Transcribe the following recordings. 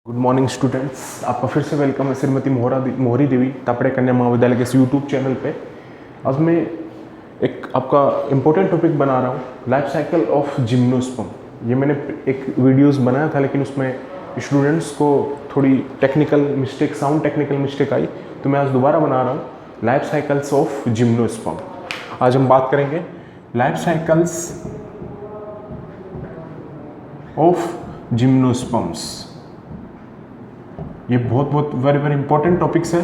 Good morning students, आपका फिर से वेलकम है श्रीमती मोहरी देवी तापड़े कन्या महाविद्यालय के इस यूट्यूब चैनल पे। आज मैं एक आपका इम्पोर्टेंट टॉपिक बना रहा हूँ, लाइफ साइकिल ऑफ जिम्नोस्पर्म। ये मैंने एक वीडियोस बनाया था, लेकिन उसमें स्टूडेंट्स को थोड़ी साउंड टेक्निकल मिस्टेक आई, तो मैं आज दोबारा बना रहा हूँ लाइफ साइकिल्स ऑफ जिम्नोस्पर्म। आज हम बात करेंगे लाइफ साइकिल्स ऑफ जिम्नोस्पर्म्स। ये बहुत वेरी इंपॉर्टेंट टॉपिक्स है।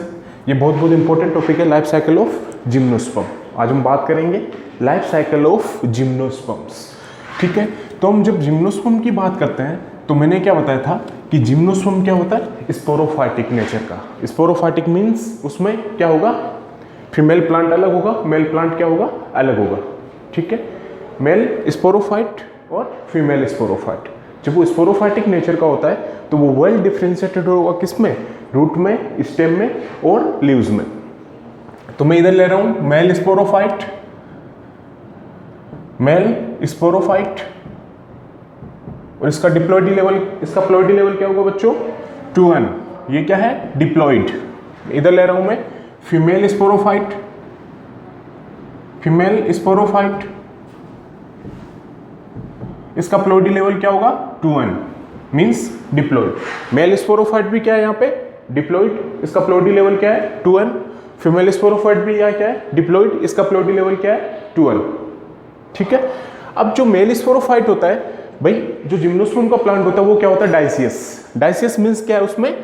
ये बहुत इंपॉर्टेंट टॉपिक है, लाइफ साइकिल ऑफ जिम्नोस्पर्म। आज हम बात करेंगे लाइफ साइकिल ऑफ जिम्नोस्पर्म्स। ठीक है, तो हम जब जिम्नोस्पर्म की बात करते हैं तो मैंने क्या बताया था कि जिम्नोस्पर्म क्या होता है, स्पोरोफाइटिक नेचर का। स्पोरोफाइटिक मीन्स उसमें क्या होगा, फीमेल प्लांट अलग होगा, मेल प्लांट क्या होगा, अलग होगा। ठीक है, मेल स्पोरोफाइट और फीमेल स्पोरोफाइट। जब वो स्पोरोफाइटिक नेचर का होता है तो वो वेल डिफ्रेंशिएटेड होगा, किसमें, रूट में, स्टेम में और लीव्स में। तो मैं इधर ले रहा हूं मेल स्पोरोफाइट, और इसका डिप्लॉइड लेवल क्या होगा बच्चों, 2n। ये क्या है, डिप्लॉइड। इधर ले रहा हूं मैं फीमेल स्पोरोफाइट, इसका प्लॉइडी लेवल क्या होगा, 2n means diploid. Mail sporophyte भी क्या है यहाँ पे, डिप्लॉइड, इसका प्लॉइडी लेवल क्या है, 2n। फीमेल स्पोरोफाइट भी यहाँ क्या है, डिप्लॉइड, इसका प्लॉइडी लेवल क्या है, 2n। ठीक है, अब जो मेल स्पोरोफाइट होता है भाई, जो जिम्नोस्पर्म का प्लांट होता है वो क्या होता है, डाइसियस मीन्स क्या है, उसमें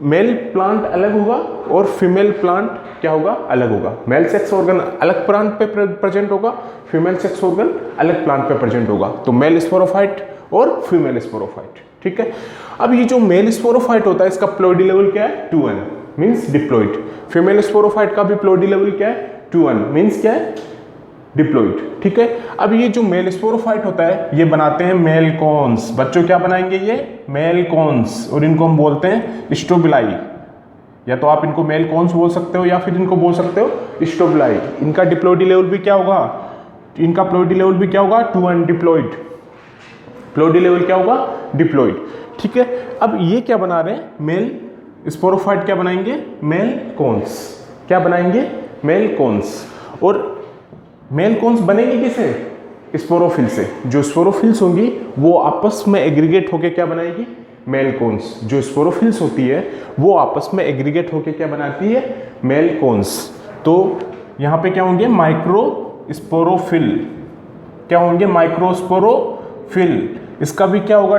मेल प्लांट अलग होगा और फीमेल प्लांट क्या होगा, अलग होगा। मेल सेक्स ऑर्गन अलग प्लांट पे प्रेजेंट होगा, फीमेल सेक्स ऑर्गन अलग प्लांट पे प्रेजेंट होगा। तो मेल स्पोरोफाइट और फीमेल स्पोरोफाइट। ठीक है, अब ये जो मेल स्पोरोफाइट होता है इसका प्लॉइडी लेवल क्या है, 2n means diploid. Female sporophyte का भी प्लॉइडी लेवल क्या है, 2n मीन्स क्या है, डिप्लॉइड। ठीक है, अब ये जो मेल स्पोरोफाइट होता है ये बनाते हैं मेल कॉन्स। बच्चों क्या बनाएंगे, ये मेल कॉन्स, और इनको हम बोलते हैं स्ट्रोबिलाई। या तो आप इनको मेल कॉन्स बोल सकते हो या फिर इनको बोल सकते हो स्ट्रोबिलाई। इनका डिप्लॉइडी लेवल भी क्या होगा, 2n डिप्लॉइड। प्लॉइडी लेवल क्या होगा, डिप्लॉइड। ठीक है, अब ये क्या बना रहे हैं, मेल स्पोरोफाइट क्या बनाएंगे, मेल कॉन्स। क्या बनाएंगे, मेल कॉन्स। और मेल कॉन्स बनेंगे किसे, स्पोरोफिल से। जो स्पोरोफिल्स होंगी वो आपस में एग्रीगेट होकर क्या बनाएगी, मेल कॉन्स। जो स्पोरोफिल्स होती है वो आपस में एग्रीगेट होकर क्या बनाती है, मेल कॉन्स। तो यहाँ पे क्या होंगे, माइक्रोस्पोरोफिल। क्या होंगे, माइक्रोस्पोरोफिल। इसका भी क्या होगा,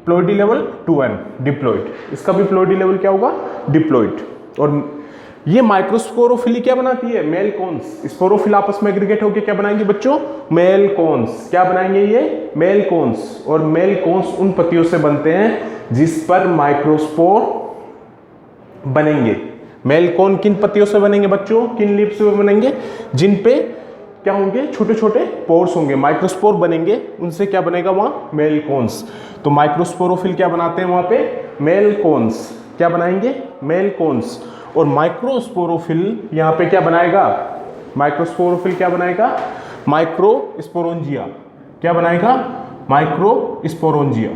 प्लॉइडी लेवल 2n डिप्लॉइड। इसका भी प्लॉइडी लेवल क्या होगा, डिप्लॉइड। और ये माइक्रोस्पोरोफिली क्या बनाती है, मेल कॉन्स। स्पोरोफिल आपस में एग्रीगेट होकर क्या बनाएंगे बच्चों, मेल कॉन्स। क्या बनाएंगे, ये मेल कॉन्स। और मेल कॉन्स उन पत्तियों से बनते हैं जिस पर माइक्रोस्पोर बनेंगे। मेल कॉन किन पत्तियों से बनेंगे बच्चों, किन लीव्स से बनेंगे, जिन पे क्या होंगे, छोटे छोटे पोर्स होंगे, माइक्रोस्पोर बनेंगे। उनसे क्या बनेगा वहां, मेल कॉन्स। तो माइक्रोस्पोरोफिल क्या बनाते हैं वहां पे, मेल कॉन्स। क्या बनाएंगे, मेल कॉन्स। और माइक्रोस्पोरोफिल यहाँ पे क्या बनाएगा, माइक्रोस्पोरोफिल क्या बनाएगा, माइक्रोस्पोरोंजिया। क्या बनाएगा, माइक्रोस्पोरोंजिया।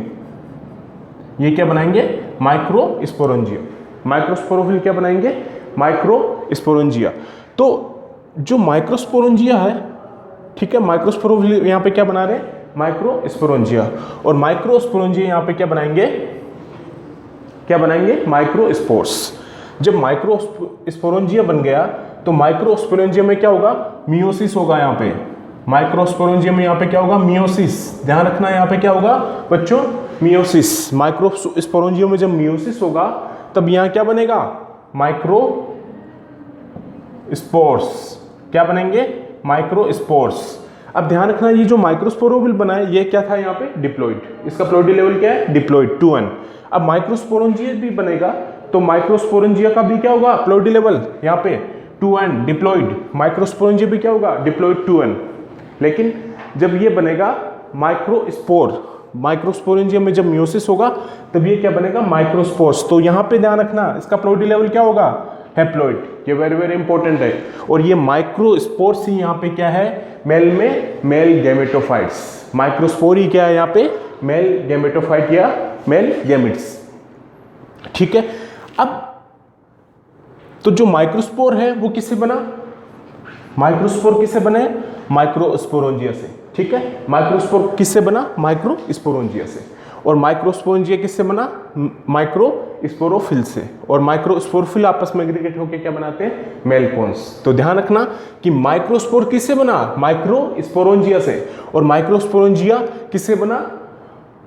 ये क्या बनाएंगे, माइक्रोस्पोरोंजिया। माइक्रोस्पोरोफिल क्या बनाएंगे, माइक्रोस्पोरोंजिया। तो जो माइक्रोस्पोरोंजिया है, ठीक है, माइक्रोस्पोरोफिल यहाँ पे क्या बना रहे हैं, माइक्रोस्पोरोंजिया। और माइक्रोस्पोरोंजिया यहाँ पे क्या बनाएंगे, माइक्रोस्पोर्स। जब माइक्रोस्पोरोंजिया बन गया तो माइक्रोस्पोरोंजिया में क्या होगा, मियोसिस होगा। यहाँ पे माइक्रोस्पोरोंजिया में यहाँ पे क्या होगा, मियोसिस। ध्यान रखना, यहाँ पे क्या होगा बच्चों, मियोसिस। माइक्रोस्पोरोंजिया में जब मियोसिस होगा तब यहाँ क्या बनेगा, माइक्रोस्पोर्स। क्या बनेंगे, माइक्रोस्पोर्स। अब ध्यान रखना, ये जो माइक्रोस्पोरोफिल बना है ये क्या था यहाँ पे, डिप्लॉइड। इसका प्लॉइडी लेवल क्या है, डिप्लॉइड, 2n। अब माइक्रोस्पोरोंजिया भी बनेगा तो माइक्रोस्पोरोंजिया का भी क्या होगा, प्लॉइडी लेवल यहाँ पे 2n डिप्लॉइड। माइक्रोस्पोरोंजिया भी क्या होगा, डिप्लॉइड 2n। लेकिन जब ये बनेगा माइक्रोस्पोरोंजिया में जब मियोसिस होगा तब ये क्या बनेगा, माइक्रोस्पोर्स। तो यहाँ पे ध्यान रखना, इसका प्लॉइडी लेवल क्या होगा, हैप्लॉइड। ये वेरी इंपॉर्टेंट है। और ये माइक्रोस्पोर्स ही यहाँ पे क्या है, मेल में मेल गैमेटोफाइट्स। माइक्रोस्पोर ही क्या है यहाँ पे, मेल गैमेटोफाइट या मेल गैमिट्स। ठीक है। अब तो जो माइक्रोस्पोर है वो किससे बना, माइक्रोस्पोर किससे बने, माइक्रोस्पोरोंजिया से, ठीक है। माइक्रोस्पोर किससे बना, माइक्रोस्पोरोंजिया से। और माइक्रोस्पोरोंजिया किससे बना, माइक्रोस्पोरोफिल से। और माइक्रोस्पोरोफिल आपस में एग्रीगेट होकर क्या बनाते हैं, मेल कोन्स। तो ध्यान रखना कि माइक्रोस्पोर किससे बना, माइक्रोस्पोरोंजिया से। और माइक्रोस्पोरोंजिया किससे बना,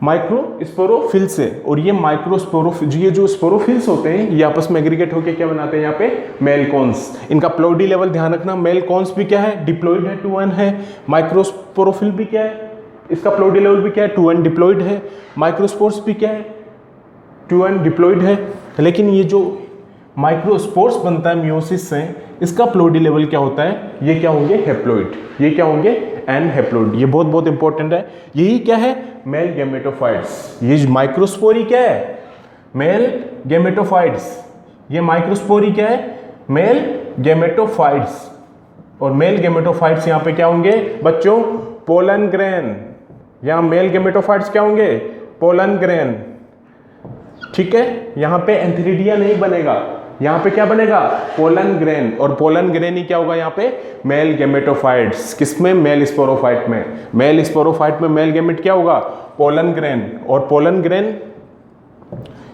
माइक्रोस्पोरोफिल से। और ये माइक्रोस्पोरोफिल, ये जो स्पोरोफिल्स होते हैं ये आपस में एग्रीगेट होकर क्या बनाते हैं यहाँ पे, मेल कोन्स। इनका प्लोडी लेवल ध्यान रखना, मेल कोन्स भी क्या है, डिप्लॉइड है, 2n है। माइक्रोस्पोरोफिल भी क्या है, इसका प्लोडी लेवल भी क्या है, 2n डिप्लॉइड है। माइक्रोस्पोर्स भी क्या है, 2n डिप्लॉइड है। लेकिन ये जो माइक्रोस्पोर्स बनता है मियोसिस से, इसका प्लोडी लेवल क्या होता है, ये क्या होंगे, हेप्लॉइड। ये क्या होंगे, एन हेप्लॉइड। ये बहुत बहुत इंपॉर्टेंट है। यही क्या है, मेल गैमेटोफाइट्स। ये माइक्रोस्पोरी क्या है, मेल गैमेटोफाइट्स। ये माइक्रोस्पोरी क्या है, मेल गैमेटोफाइट्स। और मेल गैमेटोफाइट्स यहाँ पे क्या होंगे बच्चों, पोलन ग्रेन। यहाँ मेल गैमेटोफाइट्स क्या होंगे, पोलन ग्रेन, ठीक है। यहाँ पे एंथेरिडिया नहीं बनेगा, यहाँ पे क्या बनेगा, पोलन ग्रेन। और पोलन ग्रेन ही क्या होगा यहाँ पे, मेल गैमेटोफाइट्स। किसमें, मेल स्पोरोफाइट में। मेल स्पोरोफाइट में मेल गैमेट क्या होगा, पोलन ग्रेन। और पोलन ग्रेन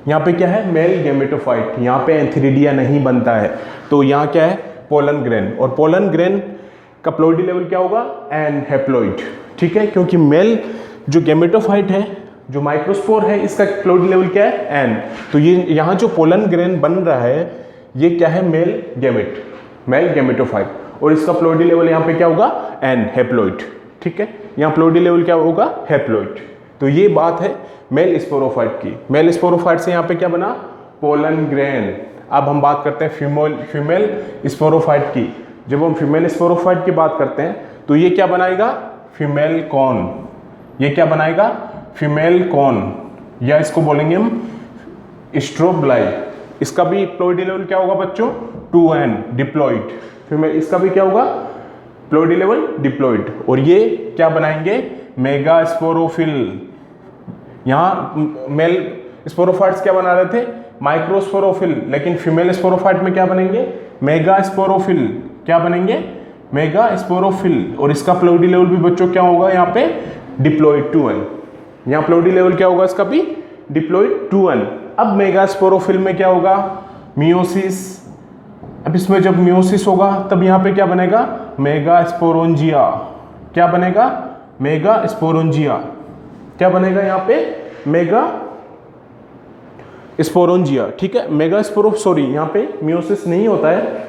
यहाँ पे क्या है, मेल गैमेटोफाइट। यहाँ पे एंथेरिडिया नहीं बनता है, तो यहाँ क्या है, पोलन ग्रेन। और पोलन ग्रेन का प्लोडी लेवल क्या होगा, एन हेप्लॉइड, ठीक है। क्योंकि मेल जो गैमेटोफाइट है, जो माइक्रोस्पोर है, इसका प्लोडी लेवल क्या है, एन। तो ये यहाँ जो पोलन ग्रेन बन रहा है ये क्या है, मेल गैमेट, मेल गैमेटोफाइट। और इसका प्लोडी लेवल यहाँ पे क्या होगा, एन हेप्लॉइड, ठीक है। यहाँ प्लोडी लेवल क्या होगा, हेप्लॉइड। तो ये बात है मेल स्पोरोफाइट की। मेल स्पोरोफाइट से यहाँ पे क्या बना, पोलन ग्रेन। अब हम बात करते हैं फीमेल स्पोरोफाइट की। जब हम फीमेल स्पोरोफाइट की बात करते हैं तो ये क्या बनाएगा, फीमेल कॉन। ये क्या बनाएगा, फीमेल कॉन, या इसको बोलेंगे हम स्ट्रोब्लाई। इसका भी प्लोडी लेवल क्या होगा बच्चों, 2n डिप्लॉइड। फीमेल, इसका भी क्या होगा, प्लोडी लेवल डिप्लॉइड। और ये क्या बनाएंगे, मेगा स्पोरोफिल। यहाँ मेल स्पोरोफाइट्स क्या बना रहे थे, माइक्रोस्पोरोफिल। लेकिन फीमेल स्पोरोफाइट में क्या बनेंगे, मेगा स्पोरोफिल। क्या बनेंगे, मेगा स्पोरोफिल। और इसका प्लोडी लेवल भी बच्चों क्या होगा यहाँ पे, डिप्लॉइड 2n। यहाँ प्लोडी लेवल क्या होगा इसका भी, डिप्लॉइड 2n। अब मेगा स्पोरोफिल में क्या होगा, मियोसिस। अब इसमें जब मियोसिस होगा तब यहाँ पे क्या बनेगा, मेगा स्पोरोंजिया। क्या बनेगा, मेगा स्पोरोंजिया। क्या बनेगा यहाँ पे, मेगा स्पोरोंजिया, ठीक है। मेगा स्पोरो, सॉरी यहाँ पे मियोसिस नहीं होता है,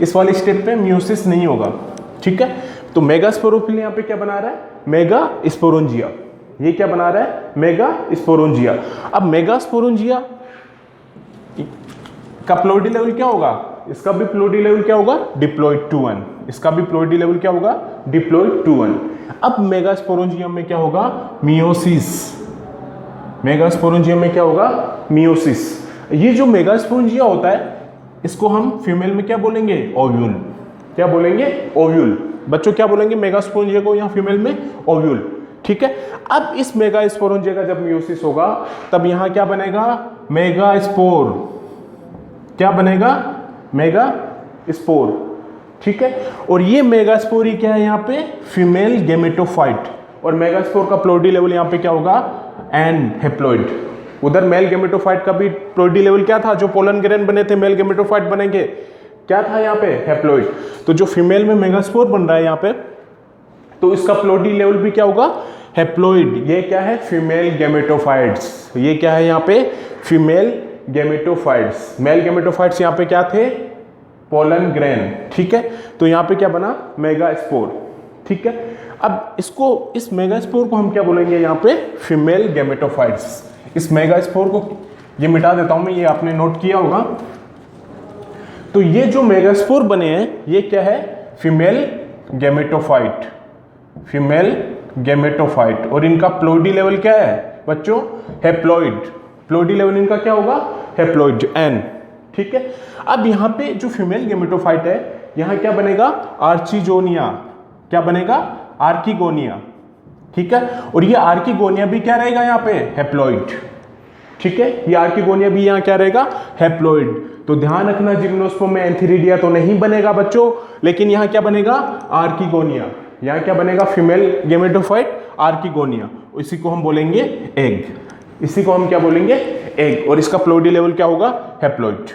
इस वाली स्टेप पे मियोसिस नहीं होगा, ठीक है। तो मेगा स्पोरोफिल यहाँ पे क्या बना रहा है, मेगा स्पोरोंजिया। ये क्या बना रहा है, मेगा स्पोरोंजिया। अब मेगा स्पोरोंजिया का प्लोडी लेवल क्या होगा, इसका भी प्लोडी लेवल क्या होगा, डिप्लॉइड 2n। इसका भी प्लोडी लेवल क्या होगा, डिप्लॉइड 2n। अब मेगा स्पोरोंजिया में क्या होगा, मियोसिस। मेगा स्पोरोंजिया में क्या होगा, मियोसिस। ये जो मेगा स्पोरोंजिया होता है इसको हम फीमेल में क्या बोलेंगे, ओव्यूल। क्या बोलेंगे, ओव्यूल। बच्चों क्या बोलेंगे, मेगा स्पोरोंजिया को यहाँ फीमेल में ओव्यूल, ठीक है। अब इस मेगा स्पोरोंजिया का जब मियोसिस होगा तब यहाँ क्या बनेगा, मेगा स्पोर। क्या बनेगा, मेगा स्पोर, ठीक है। और ये मेगा स्पोर ही क्या है यहाँ पे, फीमेल गैमेटोफाइट। और मेगा स्पोर का प्लोडी लेवल यहाँ पे क्या होगा, एन हेप्लॉइड। उधर मेल गैमेटोफाइट का भी प्लोडी लेवल क्या था, जो पोलन ग्रेन बने थे मेल गैमेटोफाइट बनेंगे, क्या था यहाँ पे, हेप्लॉइड। तो जो फीमेल में मेगास्पोर बन रहा है यहाँ पे, तो इसका प्लोडी लेवल भी क्या होगा, हेप्लॉइड। ये क्या है, फीमेल गैमेटोफाइट्स। ये क्या है यहाँ पे, फीमेल गैमेटोफाइट्स। मेल गैमेटोफाइट्स यहाँ पे क्या थे, पोलन ग्रेन, ठीक है। तो यहाँ पे क्या बना, मेगास्पोर, ठीक है। अब इसको, इस मेगास्पोर को हम क्या बोलेंगे यहाँ पे, फीमेल गैमेटोफाइट्स। इस मेगास्पोर को ये मिटा देता हूं मैं, ये आपने नोट किया होगा। तो ये जो मेगास्पोर बने हैं ये क्या है, फीमेल गैमेटोफाइट, फीमेल गैमेटोफाइट। और इनका प्लोडी लेवल क्या है बच्चों, हेप्लॉइड। प्लोडी लेवल इनका क्या होगा, हेप्लॉइड, एन, ठीक है। अब यहाँ पे जो फीमेल गैमेटोफाइट है यहाँ क्या बनेगा, आर्चिजोनिया। क्या बनेगा, आर्किगोनिया, ठीक है। और ये आर्किगोनिया भी क्या रहेगा यहाँ पे, हेप्लॉइड, ठीक है, ये आर्किगोनिया भी यहाँ क्या रहेगा, हैप्लॉइड। तो ध्यान रखना जिम्नोस्पर्म में एंथीरिडिया तो नहीं बनेगा बच्चों, लेकिन यहाँ क्या बनेगा, आर्किगोनिया। यहाँ क्या बनेगा, फीमेल गेमेटोफाइट आर्किगोनिया, इसी को हम बोलेंगे एग, इसी को हम क्या बोलेंगे, एग। और इसका प्लोडी लेवल क्या होगा, हैप्लॉइड।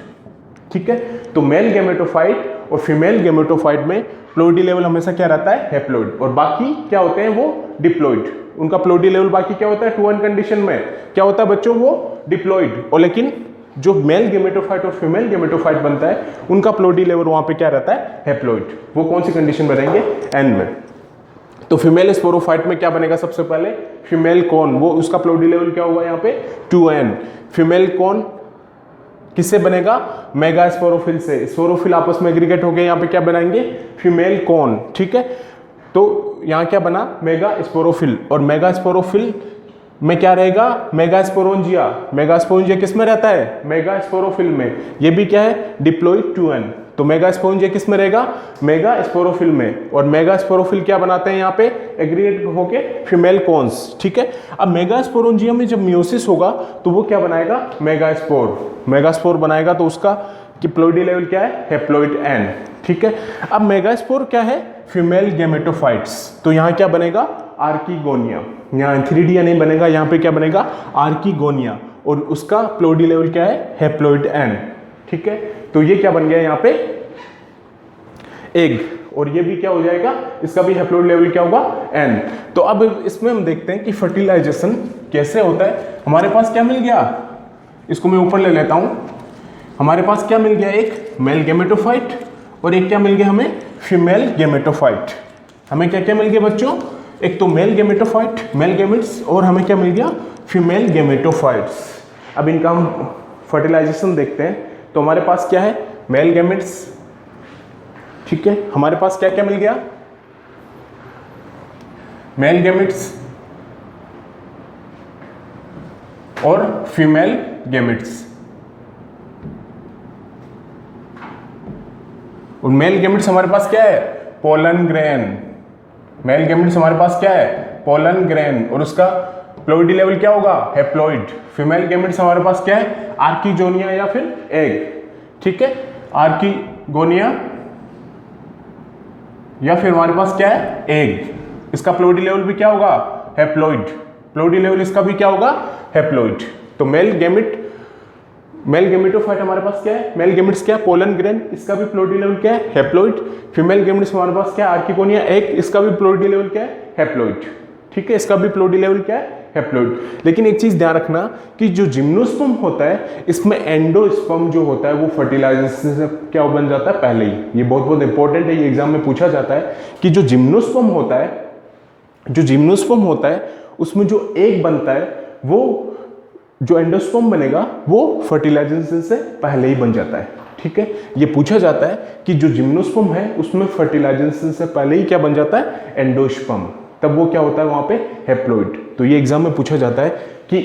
ठीक है, तो मेल गेमेटोफाइट और फीमेल गेमेटोफाइट में प्लोडी लेवल हमेशा क्या रहता है, हैप्लॉइड, और बाकी क्या होते हैं वो डिप्लॉइड। उनका प्लोडी लेवल बाकी क्या होता है, 2-1 कंडीशन में क्या होता है बच्चों, वो डिप्लॉइड। और लेकिन जो मेल गेमेटोफाइट और फीमेल गेमेटोफाइट बनता है उनका प्लोडी लेवल वहां पे क्या रहता है, हैप्लॉइड। वो कौन सी कंडीशन में रहेंगे, एन में। तो फीमेल स्पोरोफाइट में क्या बनेगा, सबसे पहले फीमेल कौन, वो उसका प्लोडी लेवल क्या होगा यहाँ पे 2n। फीमेल कौन किससे बनेगा, मेगा स्पोरोफिल से। स्पोरोफिल आपस में एग्रीगेट हो गए, यहाँ पे क्या बनाएंगे, फीमेल कौन। ठीक है, तो यहाँ क्या बना, मेगा स्पोरोफिल। और मेगा स्पोरोफिल में क्या रहेगा, मेगा स्पोरोंजिया। मेगा स्पोरोंजिया किस में रहता है, मेगा स्पोरोफिल में। ये भी क्या है, डिप्लॉइड 2n। तो मेगा स्पोरोंजिया किस में रहेगा, मेगा स्पोरोफिल में। और मेगा स्पोरोफिल क्या बनाते हैं यहाँ पे, एग्रीगेट होके फीमेल कॉन्स। ठीक है, अब मेगा स्पोरोंजिया में जब मियोसिस होगा तो वो क्या बनाएगा, मेगा स्पोर। मेगा स्पोर बनाएगा तो उसका प्लोडी लेवल क्या है, हैप्लॉइड n। ठीक है, अब मेगा स्पोर क्या है, फीमेल गेमेटोफाइट्स। तो यहाँ क्या बनेगा, आर्किगोनिया। यहाँ एंथीरिडिया नहीं बनेगा, यहाँ पे क्या बनेगा, आर्किगोनिया। और उसका प्लोडी लेवल क्या है, हैप्लॉइड n। ठीक है, तो ये क्या बन गया यहाँ पे, एग। और ये भी क्या हो जाएगा, इसका भी हैप्लॉइड लेवल क्या होगा, n। तो अब इसमें हम देखते हैं कि फर्टिलाइजेशन कैसे होता है। हमारे पास क्या मिल गया, इसको मैं ऊपर ले लेता हूं। हमारे पास क्या मिल गया, एक मेल गेमेटोफाइट और एक क्या मिल गया हमें, फीमेल गेमेटोफाइट। हमें क्या क्या मिल गया बच्चों, एक तो मेल गेमेटोफाइट, मेल गेमेट्स, और हमें क्या मिल गया, फीमेल गेमेटोफाइट्स। अब इनका हम फर्टिलाइजेशन देखते हैं। तो हमारे पास क्या है, मेल गेमेट्स। ठीक है, हमारे पास क्या क्या मिल गया, मेल गेमेट्स और फीमेल गेमेट्स। और मेल गेमेट्स हमारे पास क्या है, पोलन ग्रेन। मेल गेमेट्स हमारे पास क्या है, पोलन ग्रेन, और उसका प्लोइडी लेवल क्या होगा, हैप्लॉइड। फीमेल गेमेट्स हमारे पास क्या है, आर्किगोनिया या फिर एग। ठीक है, आर्किगोनिया या फिर हमारे पास क्या है, एग। इसका प्लोइडी लेवल भी क्या होगा, हैप्लॉइड। प्लोइडी लेवल इसका भी क्या होगा, हैप्लॉइड। तो मेल गेमेटोफाइट हमारे पास क्या है, मेल गेमेट्स क्या है, पोलन ग्रेन, इसका भी प्लोइडी लेवल क्या है, हैप्लॉइड। फीमेल गेमेट्स हमारे पास क्या है, आर्किगोनिया एग, इसका भी प्लोइडी लेवल क्या है, हैप्लॉइड। ठीक है, इसका भी प्लोइडी लेवल क्या है, हैप्लॉइड। लेकिन एक चीज ध्यान रखना कि जो जिम्नोस्पर्म होता है इसमें एंडोस्पर्म जो होता है वो फर्टिलाइजेशन से क्या बन जाता है, पहले ही। ये बहुत बहुत इंपॉर्टेंट है, ये एग्जाम में पूछा जाता है कि जो जिम्नोस्पर्म होता है उसमें जो एग बनता है, वो जो एंडोस्पर्म बनेगा वो फर्टिलाइजेशन से पहले ही बन जाता है। ठीक है, ये पूछा जाता है कि जो जिम्नोस्पर्म है उसमें फर्टिलाइजेशन से पहले ही क्या बन जाता है, एंडोस्पर्म। तब वो क्या होता है वहां पे, हैप्लॉइड। तो ये एग्जाम में पूछा जाता है कि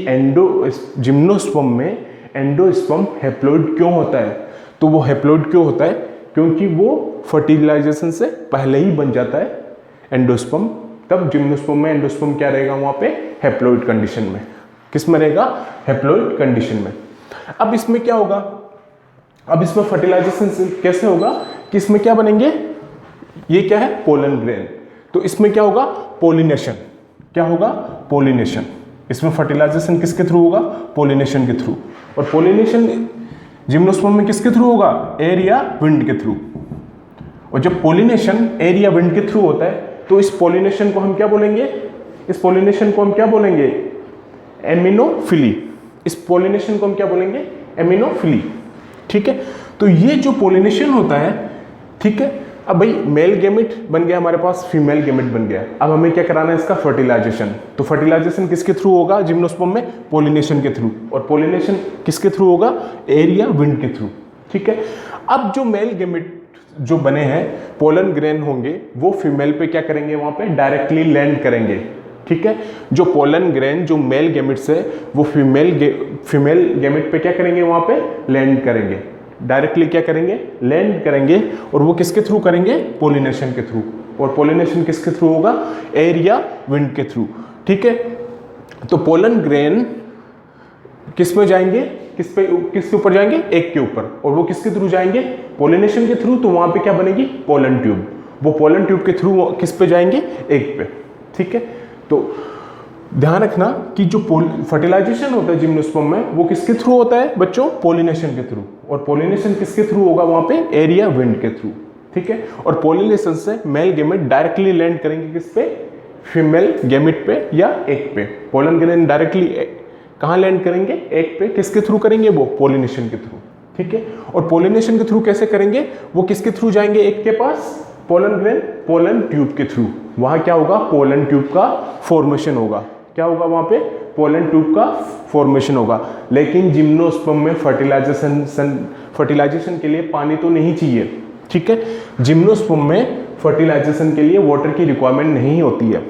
जिम्नोस्पर्म में एंडोस्पर्म हैप्लॉइड क्यों होता है। तो वो हैप्लॉइड क्यों होता है, क्योंकि वो फर्टिलाइजेशन से पहले ही बन जाता है एंडोस्पर्म। तब जिम्नोस्पर्म में एंडोस्पर्म क्या रहेगा वहां पे, हैप्लॉइड कंडीशन में। किस में रहेगा, हैप्लॉइड कंडीशन में। अब इसमें क्या होगा, अब इसमें फर्टिलाइजेशन कैसे होगा कि इसमें क्या बनेंगे, ये क्या है, पोलन ग्रेन। तो इसमें क्या होगा, पोलिनेशन। क्या होगा, पोलिनेशन। इसमें फर्टिलाइजेशन किसके थ्रू होगा, पोलिनेशन के थ्रू। और पोलिनेशन जिम्नोस्पर्म में किसके थ्रू होगा, एयर या विंड के थ्रू। और जब पोलिनेशन एयर या विंड के थ्रू होता है तो इस पोलिनेशन को हम क्या बोलेंगे, इस पोलिनेशन को हम क्या बोलेंगे, एमिनोफिली। इस पोलिनेशन को हम क्या बोलेंगे, एमिनोफिली। ठीक है, तो ये जो पोलिनेशन होता है, ठीक है, अब भाई मेल गेमेट बन गया हमारे पास, फीमेल गेमेट बन गया। अब हमें क्या कराना है, इसका फर्टिलाइजेशन। तो फर्टिलाइजेशन किसके थ्रू होगा जिम्नोस्पर्म में, पोलिनेशन के थ्रू। और पोलिनेशन किसके थ्रू होगा, एयर या विंड के थ्रू। ठीक है, अब जो मेल गेमेट जो बने हैं, पोलन ग्रेन होंगे, वो फीमेल पे क्या करेंगे, वहां पे डायरेक्टली लैंड करेंगे। ठीक है, जो पोलन ग्रेन जो मेल गेमेट्स है वो फीमेल गेमेट पे क्या करेंगे, वहां पे लैंड करेंगे। डायरेक्टली क्या करेंगे, लैंड करेंगे। और वो किसके थ्रू करेंगे, पोलिनेशन के थ्रू। और पोलिनेशन किसके थ्रू होगा, एयर या विंड के थ्रू। ठीक है, तो पोलन ग्रेन किस में जाएंगे, किसके ऊपर जाएंगे, एग के ऊपर, और वो किसके थ्रू जाएंगे, पोलिनेशन के थ्रू। तो वहां पे क्या बनेगी, पोलन ट्यूब। वो पोलन ट्यूब के थ्रू किस पे जाएंगे, एग पे। ठीक है, तो ध्यान रखना कि जो फर्टिलाइजेशन होता है जिम्नोस्पर्म में वो किसके थ्रू होता है बच्चों, पोलिनेशन के थ्रू। और पोलिनेशन किसके थ्रू होगा वहां पे, एरिया विंड के थ्रू। ठीक है, और पोलिनेशन से मेल गैमेट डायरेक्टली लैंड करेंगे किस पे, फीमेल गैमेट पे या एग पे। पोलन ग्रेन डायरेक्टली कहाँ लैंड करेंगे, एग पे। किसके थ्रू करेंगे, वो पोलिनेशन के थ्रू। ठीक है, और पोलिनेशन के थ्रू कैसे करेंगे, वो किसके थ्रू जाएंगे, एग के पास, पोलन ग्रेन पोलन ट्यूब के थ्रू। वहां क्या होगा, पोलन ट्यूब का फॉर्मेशन होगा। क्या होगा वहां पे, पोलन ट्यूब का फॉर्मेशन होगा। लेकिन जिम्नोस्पर्म में फर्टिलाइजेशन के लिए पानी तो नहीं चाहिए। ठीक है, जिम्नोस्पर्म में फर्टिलाइजेशन के लिए वाटर की रिक्वायरमेंट नहीं होती है।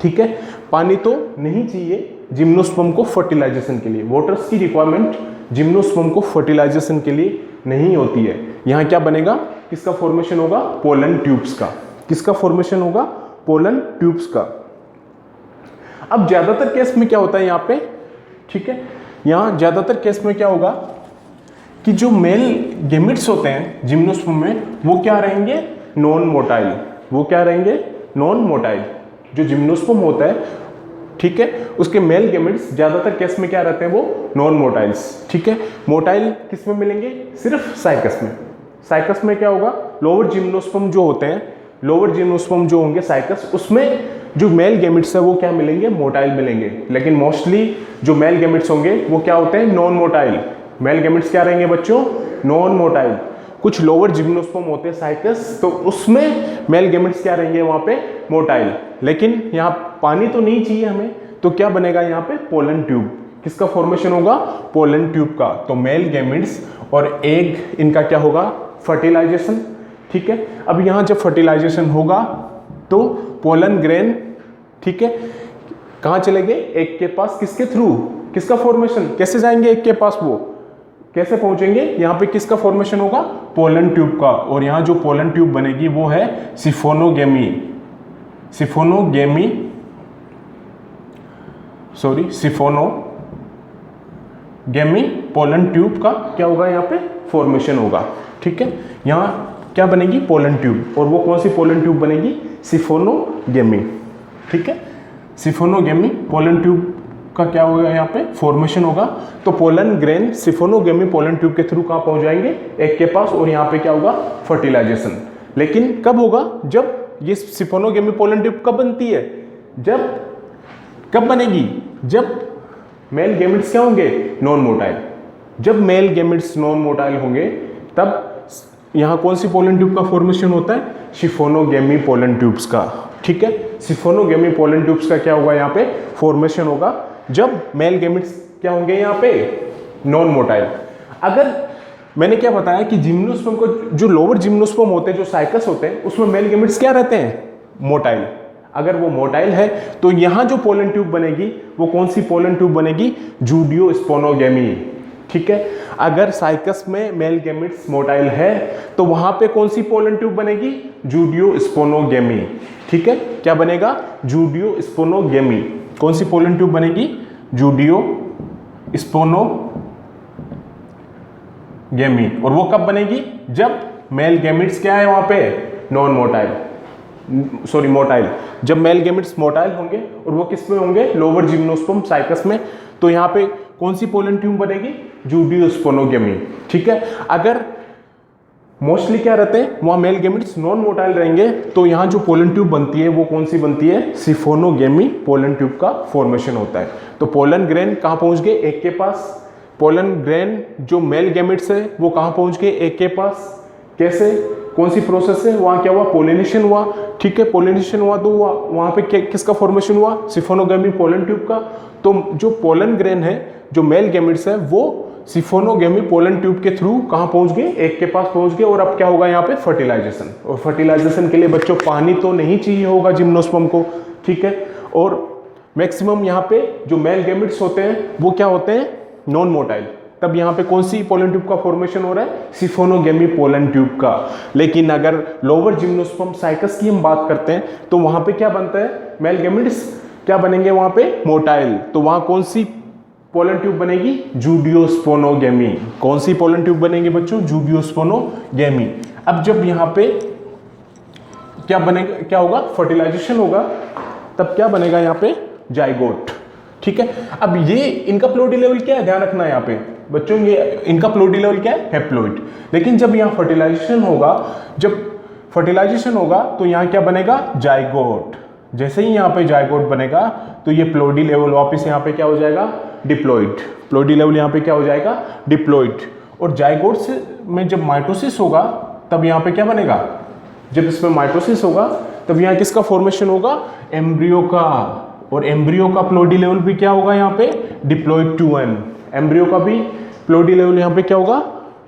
ठीक है, पानी तो नहीं चाहिए जिम्नोस्पर्म को फर्टिलाइजेशन के लिए। वाटर्स की रिक्वायरमेंट जिम्नोस्पर्म को फर्टिलाइजेशन के लिए नहीं होती है। यहाँ क्या बनेगा, किसका फॉर्मेशन होगा, पोलन ट्यूब्स का। किसका फॉर्मेशन होगा, पोलन ट्यूब्स का। अब ज्यादातर केस में क्या होता है यहाँ पे, ठीक है, यहाँ ज्यादातर केस में क्या होगा कि जो मेल गैमेट्स होते हैं जिम्नोस्पर्म में वो क्या रहेंगे, नॉन मोटाइल। वो क्या रहेंगे, नॉन मोटाइल। जो जिम्नोस्पर्म होता है, ठीक है, उसके मेल गैमेट्स ज्यादातर केस में क्या रहते हैं, वो नॉन मोटाइल्स। ठीक है, मोटाइल किस में मिलेंगे, सिर्फ साइकस में। साइकस में क्या होगा, लोअर जिम्नोस्पर्म जो होते हैं, लोअर जिम्नोस्पर्म जो होंगे साइकस, उसमें जो मेल गैमेट्स है वो क्या मिलेंगे, मोटाइल मिलेंगे। लेकिन मोस्टली जो मेल गैमेट्स होंगे वो क्या होते हैं, नॉन मोटाइल। मेल गैमेट्स क्या रहेंगे बच्चों, नॉन मोटाइल। कुछ लोअर जिम्नोस्पर्म होते हैं साइकस, तो उसमें मेल गैमेट्स क्या रहेंगे वहां पे, मोटाइल। लेकिन यहाँ पानी तो नहीं चाहिए हमें, तो क्या बनेगा यहाँ पे, पोलन ट्यूब। किसका फॉर्मेशन होगा, पोलन ट्यूब का। तो मेल गैमेट्स और एग, इनका क्या होगा, फर्टिलाइजेशन। ठीक है, अब यहाँ जब फर्टिलाइजेशन होगा तो पोलन ग्रेन, ठीक है, कहाँ चले गए, एग के पास। किसके थ्रू, किसका फॉर्मेशन, कैसे जाएंगे एग के पास, वो कैसे पहुंचेंगे, यहाँ पे किसका फॉर्मेशन होगा, पोलन ट्यूब का। और यहाँ जो पोलन ट्यूब बनेगी वो है सिफोनोगेमी। सिफोनोगेमी, सॉरी, सिफोनोगेमी पोलन ट्यूब का क्या होगा, यहाँ पे फॉर्मेशन होगा। ठीक है, यहाँ क्या बनेगी, पोलन ट्यूब। और वो कौन सी पोलन ट्यूब बनेगी, सिफोनोगेमी। ठीक है, सिफोनोगेमी पोलन ट्यूब का क्या होगा, यहाँ पे फॉर्मेशन होगा। तो पोलन ग्रेन सिफोनोगेमी पोलन ट्यूब के थ्रू कहाँ पहुंच जाएंगे, एग के पास। और यहाँ पे क्या होगा, फर्टिलाइजेशन। लेकिन कब होगा, जब ये सिफोनोगेमी पोलन ट्यूब कब बनती है, कब बनेगी, जब मेल गैमेट्स क्या होंगे, नॉन मोटाइल। जब मेल गैमेट्स नॉन मोटाइल होंगे तब यहाँ कौन सी पोलन ट्यूब का फॉर्मेशन होता है, सिफोनोगेमी पोलन ट्यूब्स का। ठीक है, सिफोनोगेमी पोलन ट्यूब्स का क्या होगा, यहाँ पे फॉर्मेशन होगा जब मेल गैमेट्स क्या होंगे, यहाँ पे नॉन मोटाइल। अगर मैंने क्या बताया कि जिम्नोस्पर्म को, जो लोअर जिम्नोस्पर्म होते हैं, जो साइकस होते हैं, उसमें मेल गैमेट्स क्या रहते हैं, मोटाइल। अगर वो मोटाइल है तो यहाँ जो पोलन ट्यूब बनेगी वो कौन सी पोलन ट्यूब बनेगी, जूडियोस्पोनोगेमी। ठीक है, अगर साइकस में मेल गैमेट्स मोटाइल है तो वहां पे कौन सी पोलन ट्यूब बनेगी, जूडियोस्पोनोगेमी। ठीक है, क्या बनेगा, जूडियोस्पोनोगेमी। कौन सी पोलन ट्यूब बनेगी, जूडियोस्पोनोगेमी। और वो कब बनेगी, जब मेल गैमेट्स क्या है वहां पे, नॉन मोटाइल, सॉरी मोटाइल। जब मेल गैमेट्स मोटाइल होंगे और वो किस में होंगे, लोअर जिम्नोस्पर्म साइकस में, तो यहाँ पे कौन सी पोलन ट्यूब बनेगी, जूडियोस्पोनोगेमी। ठीक है, अगर मोस्टली क्या रहते हैं वहाँ मेल गैमेट्स नॉन मोटाइल रहेंगे तो यहाँ जो पोलन ट्यूब बनती है वो कौन सी बनती है, सिफोनोगेमी पोलन ट्यूब का फॉर्मेशन होता है। तो पोलन ग्रेन कहाँ पहुँच गए, एग के पास। पोलन ग्रेन जो मेल गैमेट्स है वो कहाँ पहुँच गए, एग के पास। कैसे, कौन सी प्रोसेस है, वहाँ क्या हुआ, पोलिनेशन हुआ। ठीक है, पोलिनेशन हुआ तो वहाँ पे किसका फॉर्मेशन हुआ, सिफोनोगेमी पोलन ट्यूब का। तो जो पोलन ग्रेन है, जो मेल गैमेट्स है, वो सिफोनोगेमी पोलन ट्यूब के थ्रू कहाँ पहुँच गए, एग के पास पहुँच गए। और अब क्या होगा यहाँ पे, फर्टिलाइजेशन। और फर्टिलाइजेशन के लिए बच्चों पानी तो नहीं चाहिए होगा जिम्नोस्पर्म को। ठीक है, और मैक्सिमम यहाँ पे जो मेल गैमेट्स होते हैं वो क्या होते हैं, नॉन मोटाइल। तब यहाँ पे कौन सी पोलन ट्यूब का फॉर्मेशन हो रहा है, सिफोनोगेमी पोलन ट्यूब का। लेकिन अगर लोअर जिम्नोस्पर्म साइकस की हम बात करते हैं तो वहाँ पे क्या बनता है, मेल गैमेट्स क्या बनेंगे वहाँ पे, मोटाइल। तो वहाँ कौन सी पोलन ट्यूब बनेगी? जूडियोस्पोनोगेमी। कौन सी पोलन ट्यूब बनेगी बच्चों? जूडियोस्पोनोगेमी। अब जब यहाँ पे क्या बनेगा, क्या होगा? फर्टिलाइजेशन होगा, तब क्या बनेगा यहाँ पे? जाइगोट। ठीक है, अब ये इनका प्लोडी लेवल क्या है, ध्यान रखना है यहाँ पे बच्चों, ये इनका प्लोडी लेवल क्या है? हैप्लॉइड। लेकिन जब यहाँ फर्टिलाइजेशन होगा, जब फर्टिलाइजेशन होगा तो यहाँ क्या बनेगा? जाइगोट। जैसे ही यहाँ पे जाइगोट बनेगा तो ये प्लोडी लेवल वापस यहाँ पे क्या हो जाएगा? डिप्लॉइड। प्लोडी लेवल यहाँ पे क्या हो जाएगा? डिप्लॉइड। और जाइगोट से में जब माइटोसिस होगा तब यहाँ पे क्या बनेगा? जब इसमें माइटोसिस होगा तब यहाँ किसका फॉर्मेशन होगा? एम्ब्रियो का। और एम्ब्रियो का प्लोडी लेवल भी क्या होगा यहाँ पे? Diploid to 1। एम्ब्रियो का भी प्लोडी लेवल यहाँ पे क्या होगा?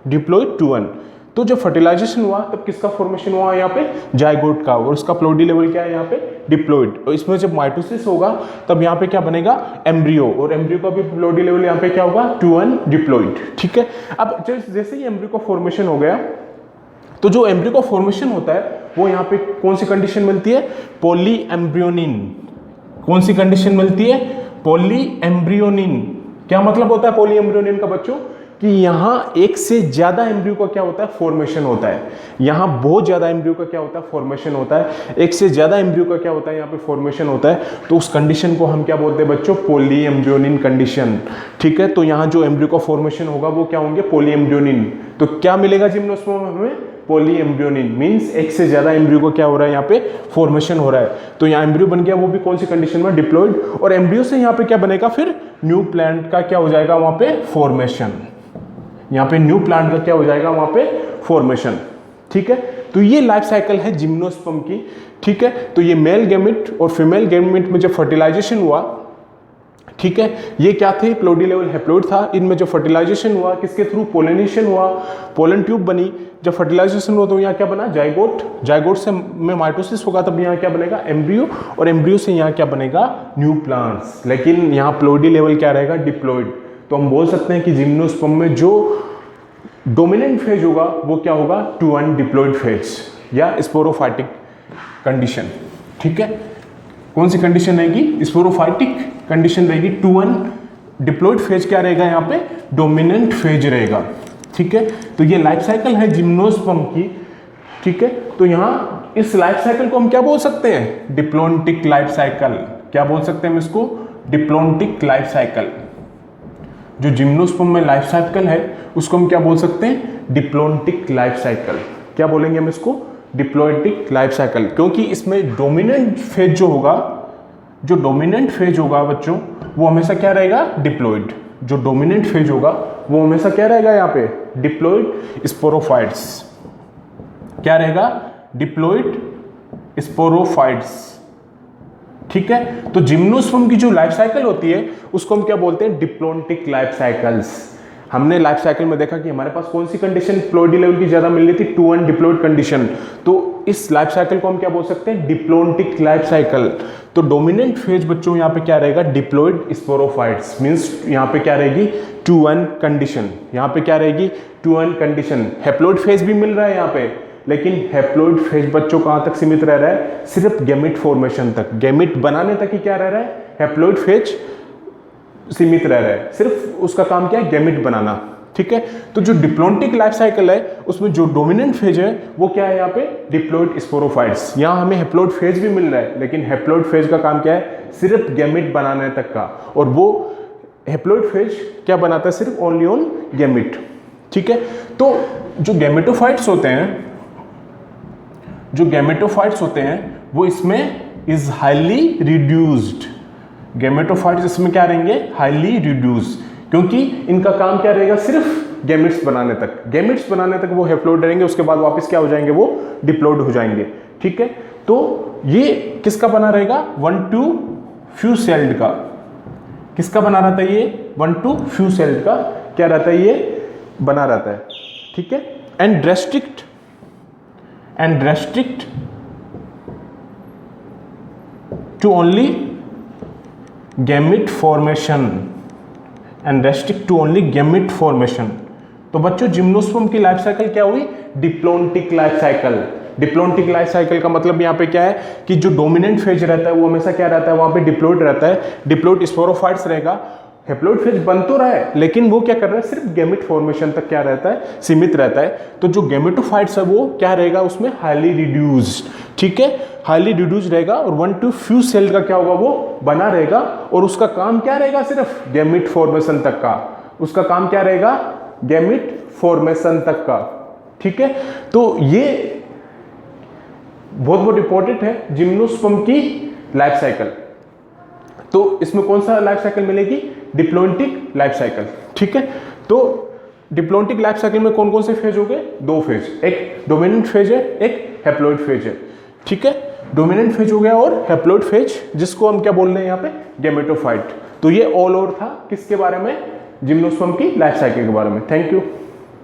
Diploid to 1। तो जब फर्टिलाइजेशन हुआ तब किसका फॉर्मेशन हुआ यहाँ पे? जाइगोट का। और उसका प्लोडी लेवल क्या है यहाँ पे? डिप्लॉइड। और इसमें जब माइटोसिस होगा तब यहाँ पे क्या बनेगा? एम्ब्रियो। और एम्ब्रियो का भी प्लोडी लेवल यहाँ पे क्या होगा? 2-1 डिप्लॉइड। ठीक है, अब जैसे ही एम्ब्रियो का फॉर्मेशन हो गया तो जो एम्ब्रियो का फॉर्मेशन होता है वो यहाँ पे कौन सी कंडीशन मिलती है? पॉली एम्ब्रियोनिन। कौन सी कंडीशन मिलती है? पॉली एम्ब्रियोनिन। क्या मतलब होता है पॉली एम्ब्रियोनिन का बच्चों? कि यहाँ एक से ज्यादा एम्ब्रियो का क्या होता है? फॉर्मेशन होता है। यहाँ बहुत ज्यादा एम्ब्रियो का क्या होता है? फॉर्मेशन होता है। एक से ज्यादा एम्ब्रियो का क्या होता है? यहाँ पे फॉर्मेशन होता है। तो उस कंडीशन को हम क्या बोलते हैं बच्चों? Polyembryonic condition. ठीक है, तो यहाँ जो एम्ब्रियो का फॉर्मेशन होगा वो क्या होंगे? पॉली एम्ब्रियोनिन। तो क्या मिलेगा जिम्नोस्पर्म में हमें? पॉली एम्ब्रियोनिन। मीन्स एक से ज्यादा एम्ब्रियो को क्या हो रहा है? यहाँ पे फॉर्मेशन हो रहा है। तो यहाँ एम्ब्रियो बन गया, वो भी कौन सी कंडीशन में? डिप्लॉइड। और एम्ब्रियो से यहाँ पे क्या बनेगा? फिर न्यू प्लांट का क्या हो जाएगा वहां पे? फॉर्मेशन। यहाँ पे न्यू प्लांट का क्या हो जाएगा? वहां पे फॉर्मेशन। ठीक है, तो ये लाइफ साइकिल है जिम्नोस्पर्म की। ठीक है, तो ये मेल गैमेट और फीमेल गैमेट में जब फर्टिलाइजेशन हुआ, ठीक है, ये क्या थे? प्लोडी लेवल हैप्लॉइड था। इनमें जो फर्टिलाइजेशन हुआ किसके थ्रू? पोलिनेशन हुआ, पोलन ट्यूब बनी। जब फर्टिलाइजेशन हुआ तो यहाँ क्या बना? जाइगोट। जाइगोट से में माइटोसिस होगा तब यहाँ क्या बनेगा? एम्ब्रियो। और एम्ब्रियो से यहाँ क्या बनेगा? New plants. लेकिन यहाँ प्लोडी लेवल क्या रहेगा? डिप्लॉइड। तो हम बोल सकते हैं कि जिम्नोस्पर्म में जो डोमिनेंट फेज होगा वो क्या होगा? 2-1 डिप्लॉइड फेज या स्पोरोफाइटिक कंडीशन। ठीक है, कौन सी कंडीशन रहेगी? स्पोरोफाइटिक कंडीशन रहेगी। 2-1 डिप्लॉइड फेज क्या रहेगा? यहाँ पे डोमिनेंट फेज रहेगा। ठीक है, तो ये लाइफ साइकिल है जिम्नोस्पर्म की। ठीक है, तो यहाँ इस लाइफ साइकिल को हम क्या बोल सकते हैं? Diplontic life cycle. क्या बोल सकते हैं हम इसको? Diplontic life cycle. जो जिम्नोस्पर्म में लाइफ साइकिल है उसको हम क्या बोल सकते हैं? Diplontic life cycle. क्या बोलेंगे हम इसको? Diplontic life cycle. क्योंकि इसमें डोमिनेंट फेज जो होगा, जो डोमिनेंट फेज होगा बच्चों, वो हमेशा क्या रहेगा? डिप्लॉइड। जो डोमिनेंट फेज होगा वो हमेशा क्या रहेगा? यहाँ पे डिप्लॉइड स्पोरोफाइट्स। क्या रहेगा? Diploid sporophytes. ठीक है, तो जिम्नोस्पर्म की जो लाइफ साइकिल होती है उसको हम क्या बोलते हैं? Diplontic life cycles. हमने लाइफ साइकिल में देखा कि हमारे पास कौन सी कंडीशन प्लोडी लेवल की ज्यादा मिल रही थी? 2-1 डिप्लॉइड कंडीशन। तो इस लाइफ साइकिल को हम क्या बोल सकते हैं? Diplontic life cycle. तो डोमिनेंट फेज बच्चों यहाँ पे क्या रहेगा? Diploid sporophytes. मींस यहाँ पे क्या रहेगी? 2-1 कंडीशन। यहाँ पे क्या रहेगी? 2-1 कंडीशन। हैप्लॉइड फेज भी मिल रहा है यहाँ पे, लेकिन हैप्लॉइड फेज बच्चों कहाँ तक सीमित रह रहा है? सिर्फ गैमेट फॉर्मेशन तक, गैमेट बनाने तक ही क्या रह रहा है? हैप्लॉइड फेज सीमित रह रहा है। सिर्फ उसका काम क्या है? गैमेट बनाना। ठीक है, तो जो डिप्लॉन्टिक लाइफ साइकिल है उसमें जो डोमिनेंट फेज है वो क्या है? यहाँ पे डिप्लॉइड स्पोरोफाइट्स। यहाँ हमें हैप्लॉइड फेज भी मिल रहा है, लेकिन हैप्लॉइड फेज का काम क्या है? सिर्फ गैमेट बनाने तक का। और वो हैप्लॉइड फेज क्या बनाता है? सिर्फ ओनली ऑन गैमेट। ठीक है, तो जो गैमेटोफाइट्स होते हैं, जो गैमेटोफाइट्स होते हैं वो इसमें इज हाईली रिड्यूस्ड। गैमेटोफाइट्स इसमें क्या रहेंगे? Highly reduce. क्योंकि इनका काम क्या रहेगा? सिर्फ गैमेट्स बनाने तक। गैमेट्स बनाने तक वो हैप्लॉइड रहेंगे, उसके बाद वापस क्या हो जाएंगे? वो डिप्लॉइड हो जाएंगे। ठीक है, तो ये किसका बना रहेगा? 1-2 फ्यू सेल्ड का। किसका बना रहता है ये? 1-2 फ्यू सेल्ड का क्या रहता है? ये बना रहता है। ठीक है, and restrict to only gamete formation and restrict to only gamete formation। तो बच्चों जिम्नोस्पर्म की लाइफ साइकिल क्या हुई? Diplontic life cycle. Diplontic life cycle का मतलब यहाँ पे क्या है कि जो डोमिनेंट फेज रहता है वो हमेशा क्या रहता है? वहाँ पे डिप्लॉइड रहता है, डिप्लॉइड स्पोरोफाइट्स रहेगा। हैप्लॉइड फेज बन तो रहा है, लेकिन वो क्या कर रहा है, सिर्फ गैमेट फॉर्मेशन तक क्या रहता है, सीमित रहता है। तो जो गैमेटोफाइट्स है वो क्या रहेगा, उसमें हाईली रिड्यूस्ड, ठीक है, हाईली रिड्यूस्ड रहेगा, और 1 to few सेल का क्या होगा, वो बना रहेगा, और उसका काम क्या रहेगा, सिर्फ गैमेट फॉर्मेशन तक का, उसका काम क्या रहेगा, गैमेट फॉर्मेशन तक का, ठीक है। तो ये बहुत बहुत इंपॉर्टेंट है जिम्नोस्पर्म की लाइफ साइकिल। तो इसमें कौन सा लाइफ साइकिल मिलेगी, डिप्लॉइंटिक लाइफ साइकिल, ठीक है। तो डिप्लॉइंटिक लाइफ साइकिल में कौन कौन से फेज हो गए, 2 फेज, एक डोमिनेंट फेज है, एक हैप्लॉइड फेज है, ठीक है। डोमिनेंट फेज हो गया और हैप्लॉइड फेज, जिसको हम क्या बोल रहे हैं यहाँ पे, गैमेटोफाइट। तो ये ऑल ओवर था किसके बारे में, जिम्नोस्पर्म की लाइफ साइकिल के बारे में। Thank you.